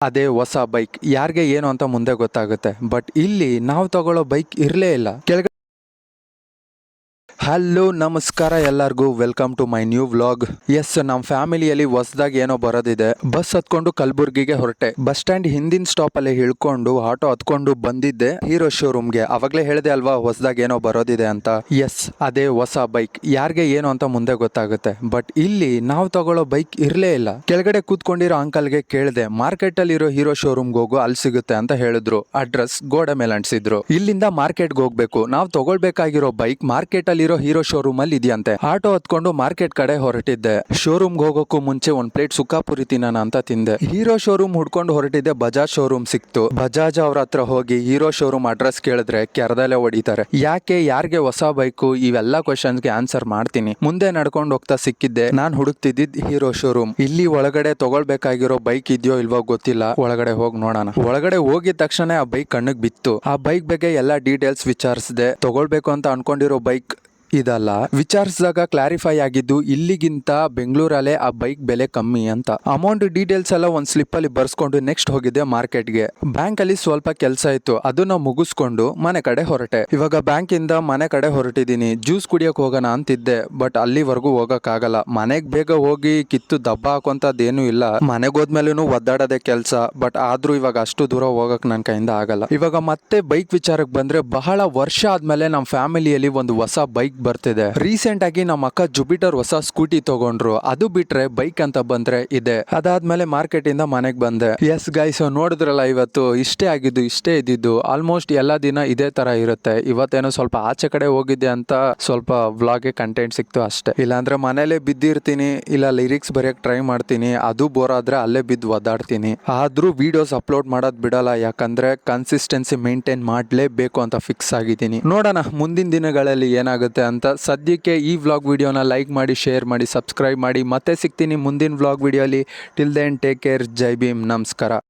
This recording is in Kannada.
ಅದೇ ಹೊಸ ಬೈಕ್ ಯಾರಿಗೆ ಏನು ಅಂತ ಮುಂದೆ ಗೊತ್ತಾಗುತ್ತೆ. ಬಟ್ ಇಲ್ಲಿ ನಾವು ತಗೊಳ್ಳೋ ಬೈಕ್ ಇರಲೇ ಇಲ್ಲ. ಕೆಳಗಡೆ ಹಲೋ ನಮಸ್ಕಾರ ಎಲ್ಲರಿಗೂ, welcome to my new vlog. Yes, ನಮ್ಮ ಫ್ಯಾಮಿಲಿಯಲ್ಲಿ ಹೊಸದಾಗಿ ಏನೋ ಬರೋದಿದೆ. ಬಸ್ ಹತ್ಕೊಂಡು ಕಲಬುರ್ಗಿಗೆ ಹೊರಟೆ. ಬಸ್ ಸ್ಟ್ಯಾಂಡ್ ಹಿಂದಿನ ಸ್ಟಾಪ್ ಅಲ್ಲಿ ಇಳ್ಕೊಂಡು ಆಟೋ ಹತ್ಕೊಂಡು ಬಂದಿದ್ದೆ ಹೀರೋ ಶೋರೂಮ್ಗೆ. ಅವಾಗಲೇ ಹೇಳಿದೆ ಅಲ್ವಾ ಹೊಸದಾಗಿ ಏನೋ ಬರೋದಿದೆ ಅಂತ. ಎಸ್, ಅದೇ ಹೊಸ ಬೈಕ್ ಯಾರಿಗೆ ಏನು ಅಂತ ಮುಂದೆ ಗೊತ್ತಾಗುತ್ತೆ. ಬಟ್ ಇಲ್ಲಿ ನಾವು ತಗೊಳ್ಳೋ ಬೈಕ್ ಇರಲೇ ಇಲ್ಲ. ಕೆಳಗಡೆ ಕೂತ್ಕೊಂಡಿರೋ ಅಂಕಲ್ಗೆ ಕೇಳಿದೆ, ಮಾರ್ಕೆಟ್ ಅಲ್ಲಿ ಇರೋ ಹೀರೋ ಶೋರೂಮ್ಗೆ ಹೋಗು, ಅಲ್ಲಿ ಸಿಗುತ್ತೆ ಅಂತ ಹೇಳಿದ್ರು. ಅಡ್ರೆಸ್ ಗೋಡೆ ಮೇಲೆ ಅಂಟಿಸಿದ್ರು. ಇಲ್ಲಿಂದ ಮಾರ್ಕೆಟ್ಗೆ ಹೋಗ್ಬೇಕು. ನಾವು ತಗೊಳ್ಬೇಕಾಗಿರೋ ಬೈಕ್ ಮಾರ್ಕೆಟ್ ಅಲ್ಲಿ ಹೀರೋ ಶೋರೂಮ್ ಅಲ್ಲಿ ಇದೆಯಂತೆ. ಆಟೋ ಹತ್ಕೊಂಡು ಮಾರ್ಕೆಟ್ ಕಡೆ ಹೊರಟಿದ್ದೆ. ಶೋರೂಮ್ಗೆ ಹೋಗೋಕ್ಕೂ ಮುಂಚೆ ಒಂದ್ ಪ್ಲೇಟ್ ಸುಕ್ಕಾಪುರಿ ತಿನ್ನೋಣ ಅಂತ ತಿಂದೆ. ಹೀರೋ ಶೋರೂಮ್ ಹುಡ್ಕೊಂಡು ಹೊರಟಿದ್ದೆ. ಬಜಾಜ್ ಶೋರೂಮ್ ಸಿಕ್ತು. ಬಜಾಜ್ ಅವ್ರ ಹತ್ರ ಹೋಗಿ ಹೀರೋ ಶೋರೂಮ್ ಅಡ್ರೆಸ್ ಕೇಳಿದ್ರೆ ಕೆರದಲ್ಲೇ ಹೊಡಿತಾರೆ. ಯಾಕೆ, ಯಾರಿಗೆ ಹೊಸ ಬೈಕು, ಇವೆಲ್ಲ ಕ್ವಶನ್ಸ್ಗೆ ಆನ್ಸರ್ ಮಾಡ್ತೀನಿ. ಮುಂದೆ ನಡ್ಕೊಂಡು ಹೋಗ್ತಾ ಸಿಕ್ಕಿದ್ದೆ ನಾನು ಹುಡುಕ್ತಿದ್ದಿದ್ ಹೀರೋ ಶೋರೂಮ್. ಇಲ್ಲಿ ಒಳಗಡೆ ತಗೊಳ್ಬೇಕಾಗಿರೋ ಬೈಕ್ ಇದೆಯೋ ಇಲ್ವೋ ಗೊತ್ತಿಲ್ಲ. ಒಳಗಡೆ ಹೋಗಿ ನೋಡೋಣ. ಒಳಗಡೆ ಹೋಗಿದ ತಕ್ಷಣ ಆ ಬೈಕ್ ಕಣ್ಣಿಗೆ ಬಿತ್ತು. ಆ ಬೈಕ್ ಬಗ್ಗೆ ಎಲ್ಲ ಡೀಟೇಲ್ಸ್ ವಿಚಾರಿಸಿದೆ. ತಗೊಳ್ಬೇಕು ಅಂತ ಅನ್ಕೊಂಡಿರೋ ಬೈಕ್ ಇದಲ್ಲ. ವಿಚಾರಿಸಿದಾಗ ಕ್ಲಾರಿಫೈ ಆಗಿದ್ದು ಇಲ್ಲಿಗಿಂತ ಬೆಂಗಳೂರಲ್ಲೇ ಆ ಬೈಕ್ ಬೆಲೆ ಕಮ್ಮಿ ಅಂತ. ಅಮೌಂಟ್ ಡೀಟೇಲ್ಸ್ ಎಲ್ಲ ಒಂದ್ ಸ್ಲಿಪ್ ಅಲ್ಲಿ ಬರ್ಸ್ಕೊಂಡು ನೆಕ್ಸ್ಟ್ ಹೋಗಿದ್ದೆ ಮಾರ್ಕೆಟ್ಗೆ. ಬ್ಯಾಂಕ್ ಅಲ್ಲಿ ಸ್ವಲ್ಪ ಕೆಲಸ ಇತ್ತು, ಅದನ್ನ ಮುಗಿಸ್ಕೊಂಡು ಮನೆ ಕಡೆ ಹೊರಟೆ. ಇವಾಗ ಬ್ಯಾಂಕ್ ಇಂದ ಮನೆ ಕಡೆ ಹೊರಟಿದ್ದೀನಿ. ಜ್ಯೂಸ್ ಕುಡಿಯಕ್ ಹೋಗೋಣ ಅಂತಿದ್ದೆ, ಬಟ್ ಅಲ್ಲಿವರೆಗೂ ಹೋಗಕ್ ಆಗಲ್ಲ. ಮನೆಗ್ ಬೇಗ ಹೋಗಿ ಕಿತ್ತು ದಬ್ಬ ಹಾಕುವಂತದ್ದೇನು ಇಲ್ಲ. ಮನೆಗೆ ಹೋದ್ಮೇಲೂ ಒದ್ದಾಡೋದೇ ಕೆಲಸ. ಬಟ್ ಆದ್ರೂ ಇವಾಗ ಅಷ್ಟು ದೂರ ಹೋಗಕ್ ನನ್ ಕೈಯಿಂದ ಆಗಲ್ಲ. ಇವಾಗ ಮತ್ತೆ ಬೈಕ್ ವಿಚಾರಕ್ಕೆ ಬಂದ್ರೆ, ಬಹಳ ವರ್ಷ ಆದ್ಮೇಲೆ ನಮ್ಮ ಫ್ಯಾಮಿಲಿಯಲ್ಲಿ ಒಂದು ಹೊಸ ಬೈಕ್ ಬರ್ತಿದೆ. ರೀಸೆಂಟ್ ಆಗಿ ನಮ್ಮ ಅಕ್ಕ ಜುಪಿಟರ್ ಹೊಸ ಸ್ಕೂಟಿ ತಗೊಂಡ್ರು. ಅದು ಬಿಟ್ರೆ ಬೈಕ್ ಅಂತ ಬಂದ್ರೆ ಇದೆ. ಅದಾದ್ಮೇಲೆ ಮಾರ್ಕೆಟ್ ಇಂದ ಮನೆಗ್ ಬಂದೆ. ಎಸ್ ಗೈಸ್, ನೋಡಿದ್ರಲ್ಲ, ಇವತ್ತು ಇಷ್ಟೇ ಆಗಿದ್ದು, ಇಷ್ಟೇ ಇದ್ದಿದ್ದು. ಆಲ್ಮೋಸ್ಟ್ ಎಲ್ಲ ದಿನ ಇದೇ ತರ ಇರುತ್ತೆ. ಇವತ್ತೇನೋ ಸ್ವಲ್ಪ ಆಚೆ ಕಡೆ ಹೋಗಿದ್ದೆ ಅಂತ ಸ್ವಲ್ಪ ವ್ಲಾಗ್ಗೆ ಕಂಟೆಂಟ್ ಸಿಕ್ತು ಅಷ್ಟೇ. ಇಲ್ಲಾಂದ್ರೆ ಮನೇಲೆ ಬಿದ್ದಿರ್ತೀನಿ, ಇಲ್ಲ ಲಿರಿಕ್ಸ್ ಬರೆಯಕ್ ಟ್ರೈ ಮಾಡ್ತೀನಿ. ಅದು ಬೋರ್ ಆದ್ರೆ ಅಲ್ಲೇ ಬಿದ್ದು ಒದ್ದಾಡ್ತೀನಿ. ಆದ್ರೂ ವಿಡಿಯೋಸ್ ಅಪ್ಲೋಡ್ ಮಾಡೋದ್ ಬಿಡಲ್ಲ. ಯಾಕಂದ್ರೆ ಕನ್ಸಿಸ್ಟೆನ್ಸಿ ಮೇಂಟೈನ್ ಮಾಡ್ಲೇಬೇಕು ಅಂತ ಫಿಕ್ಸ್ ಆಗಿದ್ದೀನಿ. ನೋಡೋಣ ಮುಂದಿನ ದಿನಗಳಲ್ಲಿ ಏನಾಗುತ್ತೆ ಅಂತ. ಸದ್ಯಕ್ಕೆ ಈ ವ್ಲಾಗ್ ವಿಡಿಯೋನ ಲೈಕ್ ಮಾಡಿ, ಶೇರ್ ಮಾಡಿ, ಸಬ್ಸ್ಕ್ರೈಬ್ ಮಾಡಿ. ಮತ್ತೆ ಸಿಗ್ತೀನಿ ಮುಂದಿನ ವ್ಲಾಗ್ ವಿಡಿಯೋಲಿ. Till then take care. ಜೈ ಭೀಮ್. ನಮಸ್ಕಾರ.